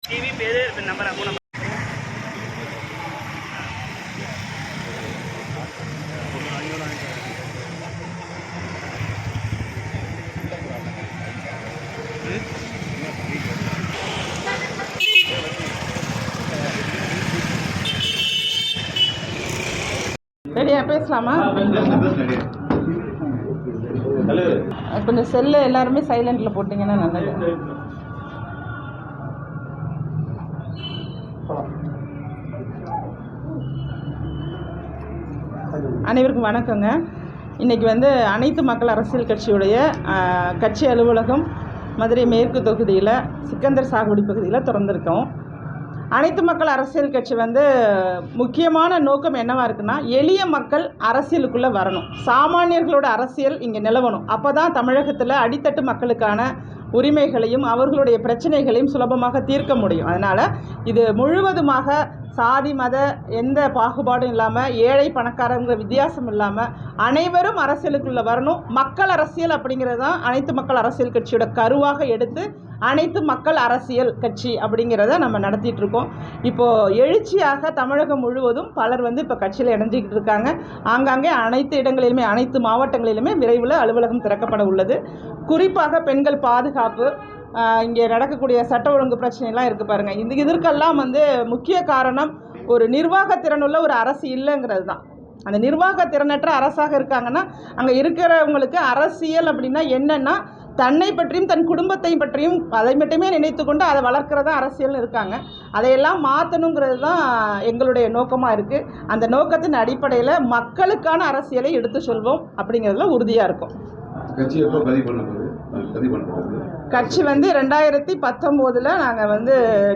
TV पे number आपको number ரெடியா பேசலாமா? கொஞ்சம் செல்லு எல்லாருமே சைலண்டில் போட்டிங்கன்னா நல்லது. அனைவருக்கும் வணக்கங்க. இன்றைக்கி அனைத்து மக்கள் அரசியல் கட்சியுடைய கட்சி அலுவலகம் மதுரை மேற்கு தொகுதியில் சிக்கந்தர் சாகுபடி பகுதியில் திறந்திருக்கோம். அனைத்து மக்கள் அரசியல் கட்சி முக்கியமான நோக்கம் என்னவாக இருக்குன்னா, எளிய மக்கள் அரசியலுக்குள்ளே வரணும், சாமானியர்களோட அரசியல் இங்கே நிலவணும். அப்போ தான் தமிழகத்தில் அடித்தட்டு மக்களுக்கான உரிமைகளையும் அவர்களுடைய பிரச்சனைகளையும் சுலபமாக தீர்க்க முடியும். அதனால் இது முழுவதுமாக சாதி மத எந்த பாகுபாடும் இல்லாமல், ஏழை பணக்காரங்கிற வித்தியாசம் இல்லாமல் அனைவரும் அரசியலுக்குள்ளே வரணும். மக்கள் அரசியல் அப்படிங்கிறது தான் அனைத்து மக்கள் அரசியல் கட்சியோட கருவாக எடுத்து அனைத்து மக்கள் அரசியல் கட்சி அப்படிங்கிறத நம்ம நடத்திட்டுருக்கோம். இப்போது எழுச்சியாக தமிழகம் முழுவதும் பலர் இப்போ கட்சியில் இணைஞ்சிக்கிட்டு இருக்காங்க. ஆங்காங்கே அனைத்து இடங்களிலுமே, அனைத்து மாவட்டங்களிலுமே விரைவில் அலுவலகம் திறக்கப்பட உள்ளது. குறிப்பாக பெண்கள் பாதுகாப்பு, இங்கே நடக்கக்கூடிய சட்ட ஒழுங்கு பிரச்சனைலாம் இருக்குது பாருங்கள். இதற்கெல்லாம் முக்கிய காரணம் ஒரு நிர்வாகத்திறனுள்ள ஒரு அரசு இல்லைங்கிறது தான். அந்த நிர்வாகத்திறனற்ற அரசாக இருக்காங்கன்னா, அங்கே இருக்கிறவங்களுக்கு அரசியல் அப்படின்னா என்னென்னா, தன்னை பற்றியும் தன் குடும்பத்தை பற்றியும் அதை மட்டுமே நினைத்து கொண்டு அதை வளர்க்குறதா அரசியல்னு இருக்காங்க. அதையெல்லாம் மாற்றணுங்கிறது தான் எங்களுடைய நோக்கமாக இருக்குது. அந்த நோக்கத்தின் அடிப்படையில் மக்களுக்கான அரசியலை எடுத்து சொல்வோம் அப்படிங்கிறதுல உறுதியாக இருக்கும். கட்சி 2019 நாங்கள்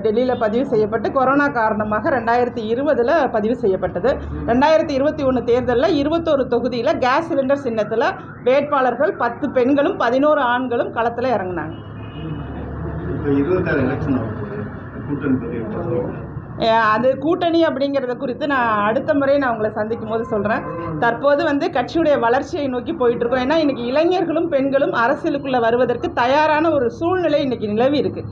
டெல்லியில் பதிவு செய்யப்பட்டு, கொரோனா காரணமாக 2020 பதிவு செய்யப்பட்டது. 2021 தேர்தலில் 21 தொகுதியில் கேஸ் சிலிண்டர் சின்னத்தில் வேட்பாளர்கள் 10 பெண்களும் 11 ஆண்களும் களத்தில் இறங்கினாங்க. அது கூட்டணி அப்படிங்கிறத குறித்து நான் அடுத்த முறை உங்களை சந்திக்கும் போது சொல்கிறேன். தற்போது கட்சியுடைய வளர்ச்சியை நோக்கி போயிட்டுருக்கோம். ஏன்னா இன்றைக்கி இளைஞர்களும் பெண்களும் அரசியலுக்குள்ளே வருவதற்கு தயாரான ஒரு சூழ்நிலை இன்றைக்கி நிலவி இருக்குது.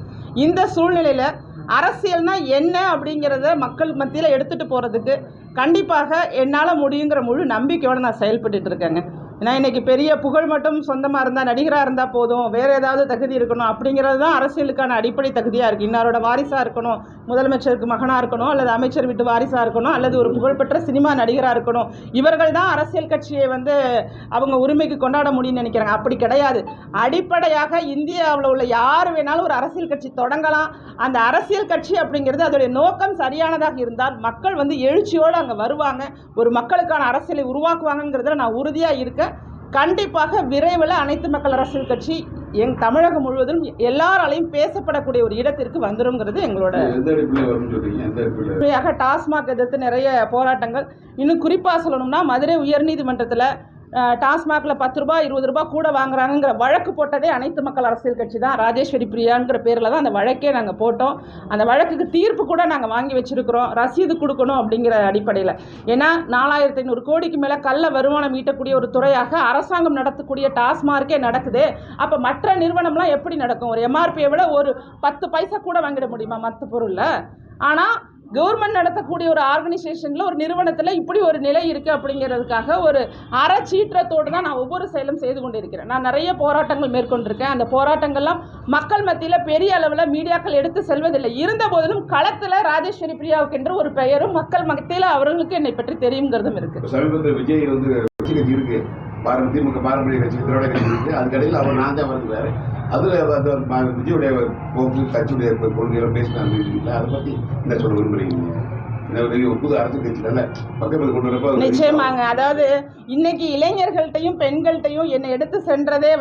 இந்த சூழ்நிலையில் அரசியல்னால் என்ன அப்படிங்கிறத மக்கள் மத்தியில் எடுத்துகிட்டு போகிறதுக்கு கண்டிப்பாக என்னால் முடியுங்கிற முழு நம்பிக்கையோடு நான் செயல்பட்டு இருக்கேங்க. ஏன்னா இன்றைக்கி பெரிய புகழ் மட்டும் சொந்தமாக இருந்தால், நடிகராக இருந்தால் போதும், வேறு ஏதாவது தகுதி இருக்கணும் அப்படிங்கிறது தான் அரசியலுக்கான அடிப்படை தகுதியாக இருக்குது. இன்னாரோட வாரிசாக இருக்கணும், முதலமைச்சருக்கு மகனாக இருக்கணும், அல்லது அமைச்சர் வீட்டு வாரிசாக இருக்கணும், அல்லது ஒரு புகழ்பெற்ற சினிமா நடிகராக இருக்கணும். இவர்கள் தான் அரசியல் கட்சியை அவங்க உரிமைக்கு கொண்டாட முடியும்னு நினைக்கிறாங்க. அப்படி கிடையாது. அடிப்படையாக இந்தியாவில் உள்ள யார் வேணாலும் ஒரு அரசியல் கட்சி தொடங்கலாம். அந்த அரசியல் கட்சி அப்படிங்கிறது அதோடைய நோக்கம் சரியானதாக இருந்தால் மக்கள் எழுச்சியோடு அங்கே வருவாங்க, ஒரு மக்களுக்கான அரசியலை உருவாக்குவாங்கங்கிறதுல நான் உறுதியாக இருக்கேன். கண்டிப்பாக விரைவில் அனைத்து மக்கள் அரசியல் கட்சி தமிழகம் முழுவதும் எல்லாராலையும் பேசப்படக்கூடிய ஒரு இடத்திற்கு வந்துருங்கிறது எங்களோட. டாஸ்மாக் எதிர்த்து நிறைய போராட்டங்கள், இன்னும் குறிப்பாக சொல்லணும்னா மதுரை உயர்நீதிமன்றத்தில் டாஸ்மாகில் 10 ரூபா 20 ரூபா கூட வாங்குறாங்கிற வழக்கு போட்டதே அனைத்து மக்கள் அரசியல் கட்சி தான். ராஜேஸ்வரி பிரியாங்கிற பேரில் தான் அந்த வழக்கே நாங்கள் போட்டோம். அந்த வழக்குக்கு தீர்ப்பு கூட நாங்கள் வாங்கி வச்சுருக்கிறோம், ரசீது கொடுக்கணும் அப்படிங்கிற அடிப்படையில். ஏன்னா 4500 கோடிக்கு மேலே கள்ள வருமானம் ஈட்டக்கூடிய ஒரு துறையாக அரசாங்கம் நடத்தக்கூடிய டாஸ்மார்க்கே நடக்குது. அப்போ மற்ற நிறுவனம்லாம் எப்படி நடக்கும்? ஒரு எம்ஆர்பியை விட ஒரு 10 பைசா கூட வாங்கிட முடியுமா மற்ற பொருளில்? ஆனால் கவர்மெண்ட் நடத்தக்கூடிய ஒரு ஆர்கனைசேஷனில், ஒரு நிறுவனத்தில் இப்படி ஒரு நிலை இருக்குது அப்படிங்கிறதுக்காக ஒரு அறச்சீற்றத்தோடு தான் நான் ஒவ்வொரு செயலும் செய்து கொண்டிருக்கிறேன். நான் நிறைய போராட்டங்கள் மேற்கொண்டிருக்கேன். அந்த போராட்டங்கள்லாம் மக்கள் மத்தியில் பெரிய அளவில் மீடியாக்கள் எடுத்து செல்வதில்லை. இருந்த போதிலும் களத்தில் ராஜேஸ்வரி பிரியாவுக்கு என்று ஒரு பெயரும் மக்கள் மத்தியில் அவர்களுக்கு என்னை பற்றி தெரியுங்கிறதும் இருக்குது. சமீபத்தில் விஜய் இருக்கு, திமுக பாரம்பரிய கட்சி, திராவிட கட்சி இருக்குது. அதுக்கடையில் அவர் நான் தான் அவருக்கு வேறு. அதில் விஜயுடைய போக்கு, கட்சியுடைய கொள்கைகளை பேசினாங்க. அதை பற்றி என்ன சொல்ல விரும்புகிறீங்க? புது அரசு கட்சியில பக்கத்தில் கொண்டு வரப்போ நிச்சயமாங்க. அதாவது இன்னைக்கு இளைஞர்கள்ட்டையும் பெண்கள்கிட்டையும் என்னை எடுத்து சென்றதே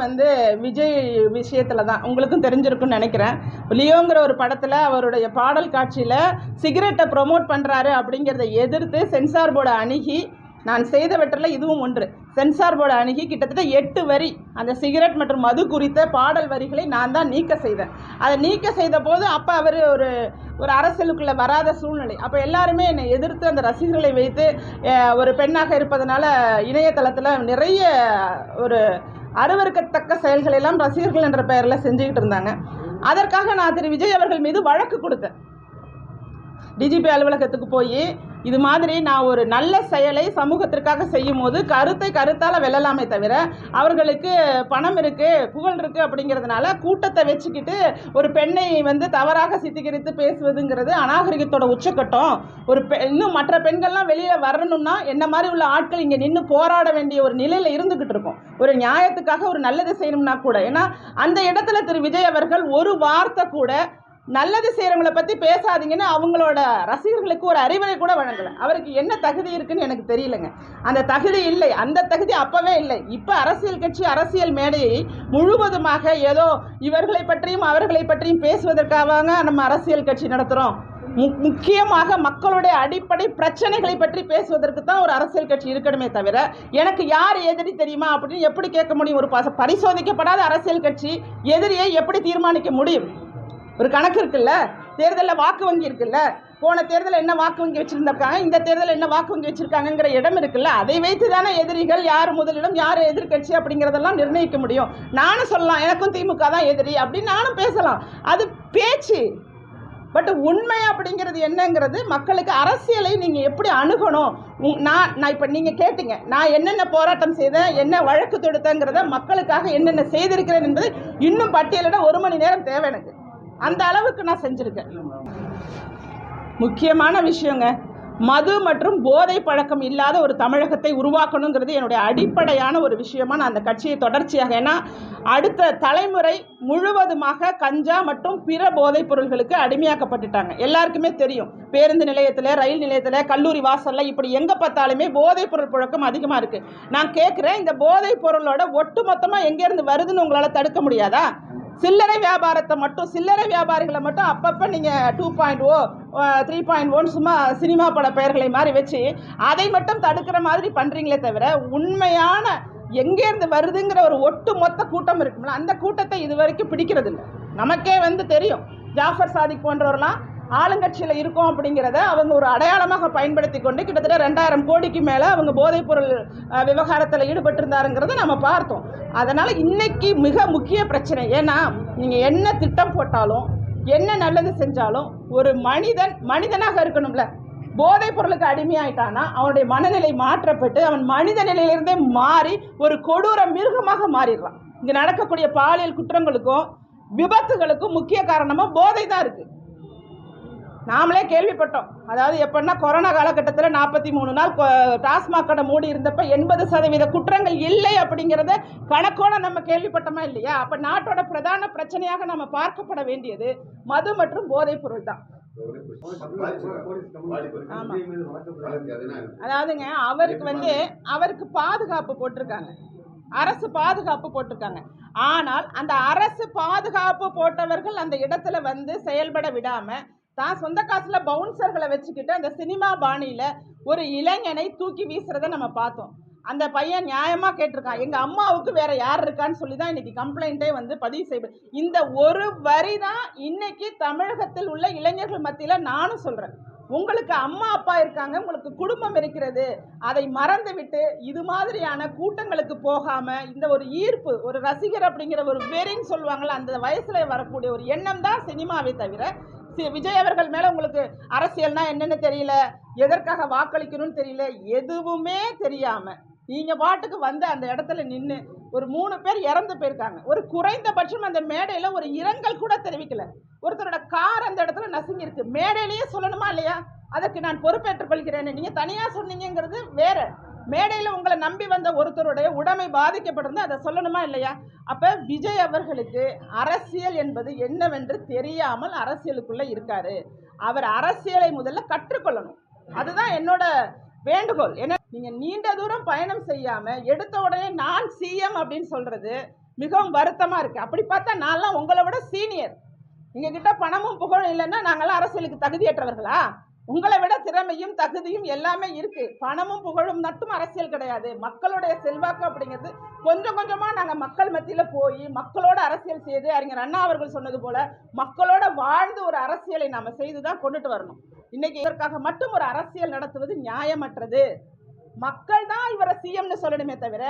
விஜய் விஷயத்தில் தான். உங்களுக்கும் தெரிஞ்சிருக்குன்னு நினைக்கிறேன். லியோங்கிற ஒரு படத்தில் அவருடைய பாடல் காட்சியில் சிகரெட்டை ப்ரொமோட் பண்ணுறாரு அப்படிங்கிறத எதிர்த்து சென்சார் போர்டை அணுகி நான் செய்தவற்றில் இதுவும் ஒன்று. சென்சார் போர்டு அணுகி கிட்டத்தட்ட 8 வரி அந்த சிகரெட் மற்றும் மது குறித்த பாடல் வரிகளை நான் தான் நீக்க செய்தேன். அதை நீக்க செய்த போது அப்போ அவர் ஒரு அரசியலுக்குள்ளே வராத சூழ்நிலை. அப்போ எல்லாருமே என்னை எதிர்த்து அந்த ரசிகர்களை வைத்து ஒரு பெண்ணாக இருப்பதனால இணையதளத்தில் நிறைய ஒரு அருவருக்கத்தக்க செயல்கள் எல்லாம் ரசிகர்கள் என்ற பெயரில் செஞ்சுக்கிட்டு இருந்தாங்க. அதற்காக நான் திரு விஜய் அவர்கள் மீது வழக்கு கொடுத்தேன். டிஜிபி அலுவலகத்துக்கு போய் இது மாதிரி நான் ஒரு நல்ல செயலை சமூகத்திற்காக செய்யும் போது கருத்தால் வெல்லலாமே தவிர அவர்களுக்கு பணம் இருக்குது, புகழ் இருக்குது அப்படிங்கிறதுனால கூட்டத்தை வச்சுக்கிட்டு ஒரு பெண்ணை வந்து தவறாக சித்தரித்து பேசுவதுங்கிறது அநாகரிகத்தோட உச்சக்கட்டம். இன்னும் மற்ற பெண்கள்லாம் வெளியில் வரணும்னா என்ன மாதிரி உள்ள ஆட்கள் இங்கே நின்று போராட வேண்டிய ஒரு நிலையில் இருந்துக்கிட்டு இருக்கோம். ஒரு நியாயத்துக்காக ஒரு நல்லது செய்யணும்னா கூட. ஏன்னா அந்த இடத்துல திரு விஜய் அவர்கள் ஒரு வார்த்தை கூட நல்லது செய்கிறவங்களை பற்றி பேசாதீங்கன்னு அவங்களோட ரசிகர்களுக்கு ஒரு அறிவுரை கூட வழங்கலை. அவருக்கு என்ன தகுதி இருக்குன்னு எனக்கு தெரியலைங்க. அந்த தகுதி இல்லை, அந்த தகுதி அப்போவே இல்லை. இப்போ அரசியல் கட்சி அரசியல் மேடையை முழுவதுமாக ஏதோ இவர்களை பற்றியும் அவர்களை பற்றியும் பேசுவதற்காக நம்ம அரசியல் கட்சி நடத்துகிறோம். முக்கியமாக மக்களுடைய அடிப்படை பிரச்சனைகளை பற்றி பேசுவதற்கு தான் ஒரு அரசியல் கட்சி இருக்கணுமே தவிர எனக்கு யார் எதிரி தெரியுமா அப்படின்னு எப்படி கேட்க முடியும்? ஒரு பரிசோதிக்கப்படாத அரசியல் கட்சி எதிரியை எப்படி தீர்மானிக்க முடியும்? ஒரு கணக்கு இருக்குல்ல, தேர்தலில் வாக்கு வங்கி இருக்குல்ல, போன தேர்தலில் என்ன வாக்கு வங்கி வச்சுருந்துருக்காங்க, இந்த தேர்தலில் என்ன வாக்கு வங்கி வச்சுருக்காங்கிற இடம் இருக்குல்ல, அதை வைத்து தானே எதிரிகள் யார் முதலிடம் யார் எதிர்கட்சி அப்படிங்கிறதெல்லாம் நிர்ணயிக்க முடியும். நானும் சொல்லலாம் எனக்கும் திமுக தான் எதிரி அப்படின்னு நானும் பேசலாம், அது பேச்சு. பட் உண்மை அப்படிங்கிறது என்னங்கிறது மக்களுக்கு அரசியலை நீங்கள் எப்படி அணுகணும். நான் இப்போ நீங்கள் கேட்டீங்க நான் என்னென்ன போராட்டம் செய்தேன், என்ன வழக்கு தொடுத்தேங்கிறத மக்களுக்காக என்னென்ன செய்திருக்கிறேன் என்பது இன்னும் பட்டியலிட 1 மணி நேரம் தேவை எனக்கு. அந்த அளவுக்கு நான் செஞ்சுருக்கேன். முக்கியமான விஷயங்க, மது மற்றும் போதை பழக்கம் இல்லாத ஒரு தமிழகத்தை உருவாக்கணுங்கிறது என்னுடைய அடிப்படையான ஒரு விஷயமா நான் அந்த கட்சியை தொடர்ச்சியாக, ஏன்னா அடுத்த தலைமுறை முழுவதுமாக கஞ்சா மற்றும் பிற போதைப் பொருள்களுக்கு அடிமையாக்கப்பட்டுட்டாங்க. எல்லாருக்குமே தெரியும், பேருந்து நிலையத்தில், ரயில் நிலையத்தில், கல்லூரி வாசலில் இப்படி எங்கே பார்த்தாலுமே போதைப் பொருள் புழக்கம் அதிகமாக இருக்குது. நான் கேட்குறேன், இந்த போதைப் பொருளோட ஒட்டு மொத்தமாக எங்கேருந்து வருதுன்னு உங்களால் தடுக்க முடியாதா? சில்லறை வியாபாரத்தை மட்டும், சில்லறை வியாபாரிகளை மட்டும் அப்பப்போ நீங்கள் 2.0 3.1 சும்மா சினிமா பட பெயர்களை மாதிரி வச்சு அதை மட்டும் தடுக்கிற மாதிரி பண்ணுறீங்களே தவிர உண்மையான எங்கேருந்து வருதுங்கிற ஒரு ஒட்டு மொத்த கூட்டம் இருக்குங்களா, அந்த கூட்டத்தை இது வரைக்கும் பிடிக்கிறது இல்லை. நமக்கே வந்து தெரியும், ஜாஃபர் சாதிக் போன்றவரெல்லாம் ஆளுங்கட்சியில் இருக்கும் அப்படிங்கிறத அவங்க ஒரு அடையாளமாக பயன்படுத்தி கொண்டு கிட்டத்தட்ட 2000 கோடிக்கு மேலே அவங்க போதைப்பொருள் விவகாரத்தில் ஈடுபட்டிருந்தாருங்கிறத நம்ம பார்த்தோம். அதனால் இன்னைக்கு மிக முக்கிய பிரச்சனை, ஏன்னா நீங்கள் என்ன திட்டம் போட்டாலும் என்ன நல்லது செஞ்சாலும் ஒரு மனிதனாக இருக்கணும்ல. போதைப் பொருளுக்கு அடிமையாயிட்டானா அவனுடைய மனநிலை மாற்றப்பட்டு அவன் மனித நிலையிலிருந்தே மாறி ஒரு கொடூர மிருகமாக மாறிடுறான். இங்கே நடக்கக்கூடிய பாலியல் குற்றங்களுக்கும் விபத்துகளுக்கும் முக்கிய காரணமாக போதை தான் இருக்குது. நாமளே கேள்விப்பட்டோம், அதாவது எப்படின்னா கொரோனா காலகட்டத்தில் 43 நாள் டாஸ்மாக் கடை மூடி இருந்தப்ப 80% குற்றங்கள் இல்லை அப்படிங்கிறத கணக்கோட நம்ம கேள்விப்பட்டோமா இல்லையா? அப்போ நாட்டோட பிரதான பிரச்சனையாக நம்ம பார்க்கப்பட வேண்டியது மது மற்றும் போதைப் பொருள் தான். அதாவதுங்க அவருக்கு பாதுகாப்பு போட்டிருக்காங்க, அரசு பாதுகாப்பு போட்டிருக்காங்க. ஆனால் அந்த அரசு பாதுகாப்பு போட்டவர்கள் அந்த இடத்துல வந்து செயல்பட விடாம தான் சொந்த காசுல பவுன்சர்களை வச்சுக்கிட்டு அந்த சினிமா பாணியில ஒரு இளைஞனை தூக்கி வீசுறதை நம்ம பார்த்தோம். அந்த பையன் நியாயமா கேட்டிருக்கான், எங்க அம்மாவுக்கு வேற யார் இருக்கான்னு சொல்லி தான் இன்னைக்கு கம்ப்ளைண்டே வந்து பதிவு செய்யப்படும். இந்த ஒரு வரி தான் இன்னைக்கு தமிழகத்தில் உள்ள இளைஞர்கள் மத்தியில நானும் சொல்றேன், உங்களுக்கு அம்மா அப்பா இருக்காங்க, உங்களுக்கு குடும்பம் இருக்கிறது, அதை மறந்து விட்டு இது மாதிரியான கூட்டங்களுக்கு போகாம இந்த ஒரு ஈர்ப்பு, ஒரு ரசிகர் அப்படிங்கிற ஒரு வெறின்னு சொல்லுவாங்கள்ல, அந்த வயசுல வரக்கூடிய ஒரு எண்ணம் தான் சினிமாவை தவிர விஜய் அவர்கள் மேல உங்களுக்கு அரசியல்னா என்னன்னு தெரியல, எதற்காக வாக்களிக்கணும்னு தெரியல, எதுவுமே தெரியாம நீங்க பாட்டுக்கு வந்து அந்த இடத்துல நின்று ஒரு 3 பேர் இறந்து போயிருக்காங்க. ஒரு குறைந்தபட்சம் அந்த மேடையில ஒரு இரங்கல் கூட தெரிவிக்கல. ஒருத்தரோட கார் அந்த இடத்துல நசுங்கிருக்கு, மேடையிலேயே சொல்லணுமா இல்லையா? அதற்கு நான் பொறுப்பேற்றுக் கொள்கிறேன். நீங்க தனியா சொன்னீங்கிறது வேற, மேடையில் உங்களை நம்பி வந்த ஒருத்தருடைய உடைமை பாதிக்கப்பட்டிருந்தா அதை சொல்லணுமா இல்லையா? அப்போ விஜய் அவர்களுக்கு அரசியல் என்பது என்னவென்று தெரியாமல் அரசியலுக்குள்ளே இருக்காரு. அவர் அரசியலை முதல்ல கற்றுக்கொள்ளணும், அதுதான் என்னோட வேண்டுகோள். ஏன்னா நீங்கள் நீண்ட தூரம் பயணம் செய்யாமல் எடுத்த உடனே நான் சிஎம் அப்படின்னு சொல்கிறது மிகவும் வருத்தமாக இருக்குது. அப்படி பார்த்தா நான்லாம் உங்களை விட சீனியர், எங்ககிட்ட பணமும் புகழும் இல்லைன்னா நாங்கள்லாம் அரசியலுக்கு தகுதியற்றவர்களா? உங்களை விட திறமையும் தகுதியும் எல்லாமே இருக்கு. பணமும் புகழும் மட்டும் அரசியல் கிடையாது. மக்களுடைய செல்வாக்கு அப்படிங்கிறது கொஞ்சம் கொஞ்சமா நாங்கள் மக்கள் மத்தியில போய் மக்களோட அரசியல் செய்து அறிஞர் அண்ணா அவர்கள் சொன்னது போல மக்களோட வாழ்ந்து ஒரு அரசியலை நாம செய்துதான் கொண்டுட்டு வரணும். இன்னைக்கு இதற்காக மட்டும் ஒரு அரசியல் நடத்துவது நியாயமற்றது. மக்கள் தான் இவரை சிஎம்னு சொல்லணுமே தவிர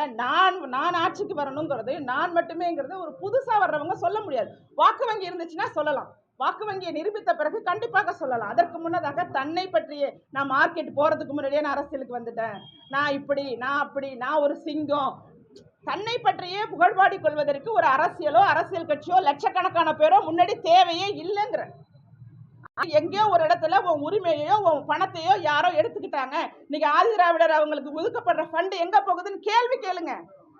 நான் ஆட்சிக்கு வரணுங்கிறது நான் மட்டுமேங்கிறது ஒரு புதுசா வர்றவங்க சொல்ல முடியாது. வாக்கு வங்கி இருந்துச்சுன்னா சொல்லலாம், வாக்கு வங்கியை நிரூபித்த பிறகு கண்டிப்பாக சொல்லலாம். அதற்கு முன்னதாக தன்னை பற்றியே நான் மார்க்கெட் போறதுக்கு முன்னாடியே நான் அரசியலுக்கு வந்துட்டேன், நான் இப்படி நான் அப்படி நான் ஒரு சிங்கம், தன்னை பற்றியே புகழ்பாடி கொள்வதற்கு ஒரு அரசியலோ அரசியல் கட்சியோ லட்சக்கணக்கான பேரோ முன்னாடி தேவையே இல்லைங்கிற. எங்கேயோ ஒரு இடத்துல உன் உரிமையோ உன் பணத்தையோ யாரோ எடுத்துக்கிட்டாங்க, இன்னைக்கு ஆதிதிராவிடர் அவங்களுக்கு ஒதுக்கப்படுற ஃபண்டு எங்க போகுதுன்னு கேள்வி கேளுங்க.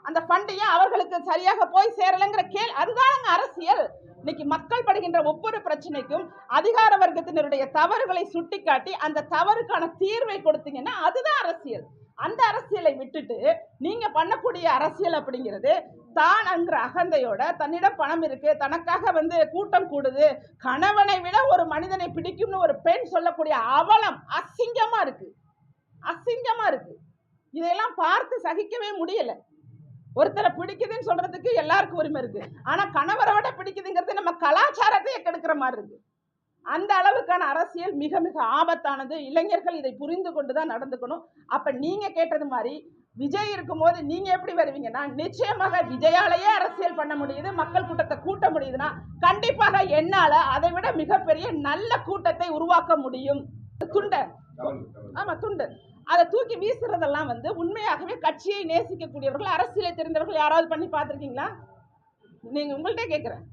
அந்த ஃபண்டையே அவர்களுக்கு சரியாக போய் சேரலைங்கிற அதுதானங்க அரசியல். இன்னைக்கு மக்கள் படுகின்ற ஒவ்வொரு பிரச்சனைக்கும் அதிகார வர்க்கத்தினருடைய தவறுகளை சுட்டிக்காட்டி அந்த தவறுக்கான தீர்வை கொடுத்தீங்கன்னா அதுதான் அரசியல். அந்த அரசியலை விட்டுட்டு நீங்க பண்ணக்கூடிய அரசியல் அப்படிங்கிறது தான் என்கிற அகந்தையோட தன்னிடம் பணம் இருக்கு, தனக்காக கூட்டம் கூடுது, கணவனை விட ஒரு மனிதனை பிடிக்கும்னு ஒரு பெண் சொல்லக்கூடிய அவலம் அசிங்கமா இருக்கு, அசிங்கமா இருக்கு. இதையெல்லாம் பார்த்து சகிக்கவே முடியல. ஒருத்தரை பிடிக்குதுன்னு சொல்றதுக்கு எல்லாருக்கும் உரிமை இருக்கு, ஆனா கணவரை விட பிடிக்குதுங்கிறது நம்ம கலாச்சாரத்தையே கெடுக்கிற மாதிரி இருக்கு. அந்த அளவுக்கான அரசியல் மிக மிக ஆபத்தானது. இளைஞர்கள் இதை புரிந்து கொண்டுதான் நடந்துக்கணும். அப்ப நீங்க கேட்டது மாதிரி விஜய் இருக்கும்போது நீங்க எப்படி வருவீங்கன்னா, நிச்சயமாக விஜயாலேயே அரசியல் பண்ண முடியுது, மக்கள் கூட்டத்தை கூட்ட முடியுதுன்னா கண்டிப்பாக என்னால அதை விட மிகப்பெரிய நல்ல கூட்டத்தை உருவாக்க முடியும். துண்டு, ஆமா துண்டு, அதை தூக்கி வீசுறதெல்லாம் உண்மையாகவே கட்சியை நேசிக்கக்கூடியவர்கள் அரசியலை தெரிந்தவர்கள் யாராவது பண்ணி பார்த்துருக்கீங்களா? நீங்க உங்கள்கிட்ட கேட்கிறேன்.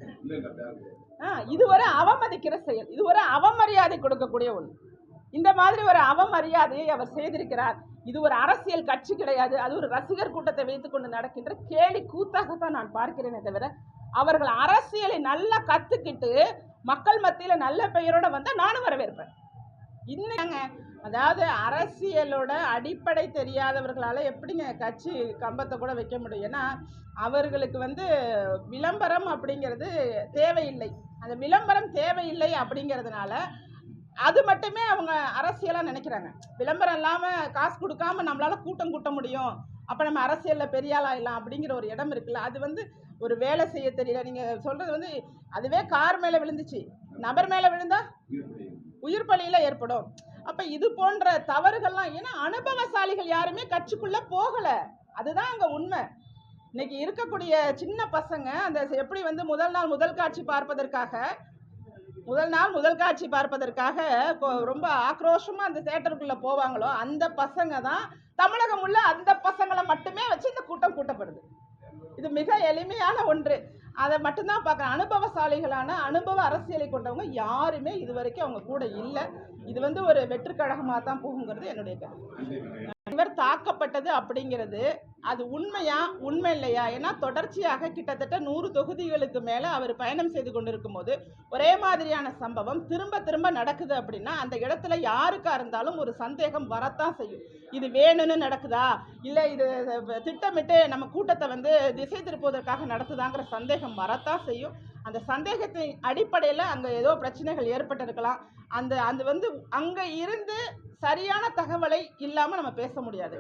இது ஒரு அவமதிக்கிற செயல், இது ஒரு அவமரியாதை கொடுக்கக்கூடிய ஒன்று. இந்த மாதிரி ஒரு அவமரியாதையை அவர் செய்திருக்கிறார். இது ஒரு அரசியல் கட்சி கிடையாது, அது ஒரு ரசிகர் கூட்டத்தை வைத்துக் கொண்டு நடக்கின்ற கேலி கூத்தாகத்தான் நான் பார்க்கிறேனே தவிர அவர்கள் அரசியலை நல்லா கத்துக்கிட்டு மக்கள் மத்தியில நல்ல பெயரோட வந்தா நானும் வரவேற்பேன். இன்னங்க அதாவது அரசியலோட அடிப்படை தெரியாதவர்களால எப்படிங்க கட்சி கம்பத்தை கூட வைக்க முடியும்? ஏன்னா அவர்களுக்கு விளம்பரம் அப்படிங்கிறது தேவையில்லை. அந்த விளம்பரம் தேவையில்லை அப்படிங்கிறதுனால அது மட்டுமே அவங்க அரசியலாக நினைக்கிறாங்க. விளம்பரம் இல்லாமல் காசு கொடுக்காம நம்மளால கூட்டம் கூட்ட முடியும், அப்போ நம்ம அரசியலில் பெரிய ஆளாயிடலாம் அப்படிங்கிற ஒரு இடம் இருக்குல்ல, அது ஒரு வேலை செய்ய தெரியல. நீங்கள் சொல்கிறது அதுவே கார் மேலே விழுந்துச்சு, நபர் மேலே விழுந்தா உயிர் பலியில் ஏற்படும். அப்போ இது போன்ற தவறுகள்லாம், ஏன்னா அனுபவசாலிகள் யாருமே கட்சிக்குள்ளே போகலை, அதுதான் அங்கே உண்மை. இன்னைக்கு இருக்கக்கூடிய சின்ன பசங்க அந்த எப்படி முதல் நாள் முதல் காட்சி பார்ப்பதற்காக ரொம்ப ஆக்ரோஷமா அந்த தியேட்டருக்குள்ள போவாங்களோ அந்த பசங்க தான் தமிழகம் உள்ள அந்த பசங்களை மட்டுமே வச்சு இந்த கூட்டம் கூட்டப்படுது. இது மிக எளிமையான ஒன்று, அதை மட்டும்தான் பார்க்குறேன். அனுபவசாலிகளான அனுபவ அரசியலை கொண்டவங்க யாருமே இது வரைக்கும் அவங்க கூட இல்லை. இது ஒரு வெற்று கழகமாக தான் போகுங்கிறது என்னுடைய கருத்து. இவர் தாக்கப்பட்டது அப்படிங்கிறது அது உண்மை இல்லையா? ஏன்னா தொடர்ச்சியாக கிட்டத்தட்ட 100 தொகுதிகளுக்கு மேலே அவர் பயணம் செய்து கொண்டிருக்கும் போது ஒரே மாதிரியான சம்பவம் திரும்ப திரும்ப நடக்குது அப்படின்னா அந்த இடத்துல யாருக்கா இருந்தாலும் ஒரு சந்தேகம் வரத்தான் செய்யும். இது வேணும்னு நடக்குதா, இல்லை இது திட்டமிட்டு நம்ம கூட்டத்தை திசை திருப்புவதற்காக நடத்துதாங்கிற சந்தேகம் வரத்தான் செய்யும். அந்த சந்தேகத்தின் அடிப்படையில் அங்கே ஏதோ பிரச்சனைகள் ஏற்பட்டிருக்கலாம். அந்த அங்கே இருந்து சரியான தகவலை இல்லாமல் நம்ம பேச முடியாது.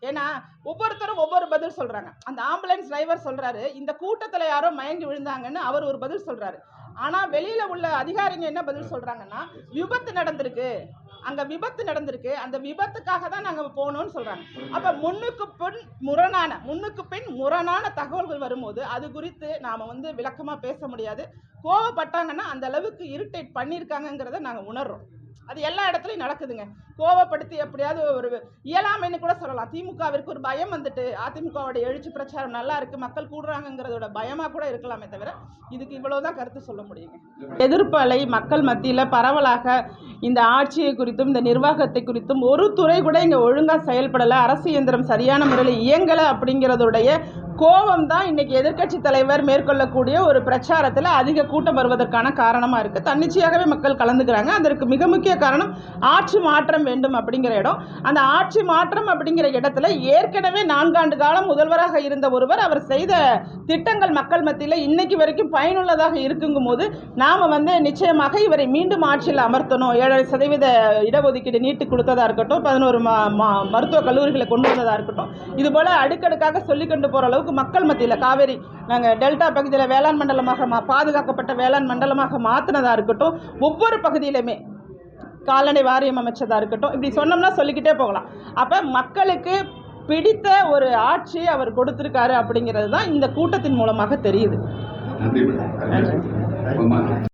ஏன்னா ஒவ்வொருத்தரும் ஒவ்வொரு பதில் சொல்கிறாங்க. அந்த ஆம்புலன்ஸ் டிரைவர் சொல்கிறாரு இந்த கூட்டத்தில் யாரோ மயங்கி விழுந்தாங்கன்னு அவர் ஒரு பதில் சொல்கிறாரு. ஆனால் வெளியில் உள்ள அதிகாரிங்க என்ன பதில் சொல்கிறாங்கன்னா விபத்து நடந்திருக்கு, அங்கே விபத்து நடந்திருக்கு, அந்த விபத்துக்காக தான் நாங்கள் போகணும்னு சொல்கிறாங்க. அப்போ முன்னுக்கு பின் முரணான தகவல்கள் வரும்போது அது குறித்து நாம் விளக்கமாக பேச முடியாது. கோவப்பட்டாங்கன்னா அந்த அளவுக்கு இரிட்டேட் பண்ணியிருக்காங்கங்கிறத நாங்கள் உணர்றோம். அது எல்லா இடத்துலையும் நடக்குதுங்க. கோவப்படுத்தி எப்படியாவது ஒரு இயலாமைன்னு கூட சொல்லலாம். திமுகவிற்கு ஒரு பயம் அதிமுகவோட எழுச்சி பிரச்சாரம் நல்லா இருக்கு, மக்கள் கூடுறாங்கிறதோட பயமா கூட இருக்கலாமே தவிர இதுக்கு இவ்வளவுதான் கருத்து சொல்ல முடியுங்க. எதிர்ப்பு அலை மக்கள் மத்தியில் பரவலாக இந்த ஆட்சியை குறித்தும் இந்த நிர்வாகத்தை குறித்தும் ஒரு துறை கூட இங்கே ஒழுங்காக செயல்படலை, அரசு இயந்திரம் சரியான முறையில் இயங்கலை அப்படிங்கிறதுடைய கோபம் தான் இன்றைக்கி எதிர்க்கட்சி தலைவர் மேற்கொள்ளக்கூடிய ஒரு பிரச்சாரத்தில் அதிக கூட்டம் வருவதற்கான காரணமாக இருக்குது. தன்னிச்சையாகவே மக்கள் கலந்துக்கிறாங்க. அதற்கு மிக முக்கிய காரணம் ஆட்சி மாற்றம் வேண்டும் அப்படிங்கிற இடம். அந்த ஆட்சி மாற்றம் அப்படிங்கிற இடத்துல ஏற்கனவே 4 ஆண்டு காலம் முதல்வராக இருந்த ஒருவர் அவர் செய்த திட்டங்கள் மக்கள் மத்தியில் இன்னைக்கு வரைக்கும் பயனுள்ளதாக இருக்குங்கும் போது நாம் நிச்சயமாக இவரை மீண்டும் ஆட்சியில் அமர்த்தணும். 7% இடஒதுக்கீடு நீட்டு கொடுத்ததாக இருக்கட்டும், 11 மருத்துவக் கல்லூரிகளை கொண்டு வந்ததாக இருக்கட்டும், இதுபோல் அடுக்கடுக்காக சொல்லிக்கொண்டு போகிற அளவுக்கு மக்கள் மத்தியில் காவேரி நாங்கள் டெல்டா பகுதியில் வேளாண் மண்டலமாக பாதுகாக்கப்பட்ட வேளாண் மண்டலமாக மாற்றினதாக இருக்கட்டும், ஒவ்வொரு பகுதியிலுமே கால்நடை வாரியம் அமைச்சதாக இருக்கட்டும், இப்படி சொன்னோம்னா சொல்லிக்கிட்டே போகலாம். அப்போ மக்களுக்கு பிடித்த ஒரு ஆட்சி அவர் கொடுத்துருக்காரு அப்படிங்கிறது தான் இந்த கூட்டத்தின் மூலமாக தெரியுது. நன்றி.